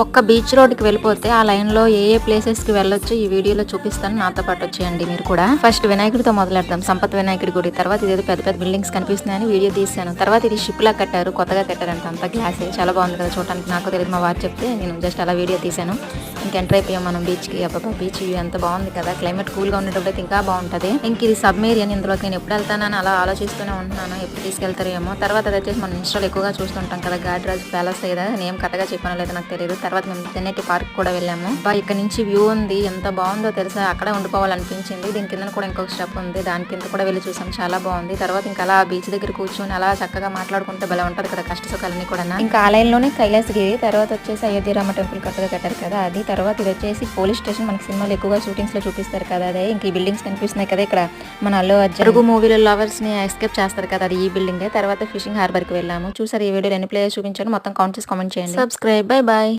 ఒక్క బీచ్ రోడ్కి వెళ్ళిపోతే ఆ లైన్ లో ఏ ప్లేసెస్ కి వెళ్ళొచ్చు ఈ వీడియోలో చూపిస్తాను, నాతో పాటు వచ్చేయండి మీరు కూడా. ఫస్ట్ వినాయకుడితో మొదలెడతాం. సంపత్ వినాయకుడి గుడి. తర్వాత ఇదేదో పెద్ద పెద్ద బిల్డింగ్స్ కనిపిస్తున్నాయని వీడియో తీశాను. తర్వాత ఇది షిప్ లా కట్టారు, కొత్తగా కట్టారంట, అంతా గ్లాసే, చాలా బాగుంది కదా చూడటానికి. నాకు తెలియదు, మా వారు చెప్తే నేను జస్ట్ అలా వీడియో తీశాను. ఇంకా ఎంటర్ అయిపోయాం మనం బీచ్ కి. అబ్బా బీచ్ వ్యూ ఎంత బాగుంది కదా, క్లైమేట్ కూల్ గా ఉండేటప్పుడు అయితే ఇంకా బాగుంటది. ఇంక ఇది సబ్మేరియన్, ఇందులోకి నేను ఎప్పుడు వెళ్తానని అలా ఆలోచిస్తూనే ఉంటున్నాను, ఎప్పుడు తీసుకెళ్తారేమో. తర్వాత అది వచ్చేసి మనం ఇన్స్టాల్ ఎక్కువగా చూస్తుంటాం కదా, గాడ్రాజ్ ప్యాలెస్ ఏదో నేమ్ కరెక్ట్గా చెప్పానో లేదో నాకు తెలియదు. తర్వాత మేము తెన్నెట్టి పార్క్ కూడా వెళ్ళాము. ఇక్కడ నుంచి వ్యూ ఉంది, ఎంత బాగుందో తెలుసా, అక్కడే ఉండిపోవాలనిపించింది. దీని కింద కూడా ఇంకొక స్టెప్ ఉంది, దాని కింద కూడా వెళ్ళి చూసాం, చాలా బాగుంది. తర్వాత ఇంకా అలా బీచ్ దగ్గర కూర్చొని అలా చక్కగా మాట్లాడుకుంటే భలే ఉంటది కదా కష్ట సుఖాలన్నీ కూడా. ఇంకా ఆలయంలోనే కైలాసగిరి, తర్వాత వచ్చేసి అయోధ్యరామ టెంపుల్ కొత్తగా కట్టారు కదా అది. తర్వాత ఇది వచ్చేసి పోలీస్ స్టేషన్, మనకి సినిమాలు ఎక్కువగా షూటింగ్స్ లో చూపిస్తారు కదా అదే. ఇంక ఈ బిల్డింగ్స్ కనిపిస్తున్నాయి కదా, ఇక్కడ మన అల్లు అర్జున్ మూవీలో లవర్స్ ని ఎస్కేప్ చేస్తారు కదా, అది ఈ బిల్డింగ్. తర్వాత ఫిషింగ్ హార్బర్ కి వెళ్ళాము. చూసారు ఈ వీడియోలో ఎన్ని ప్లేయర్స్ చూపించాను, మొత్తం కౌంట్ చేసి కామెంట్ చేయండి. Subscribe, bye bye.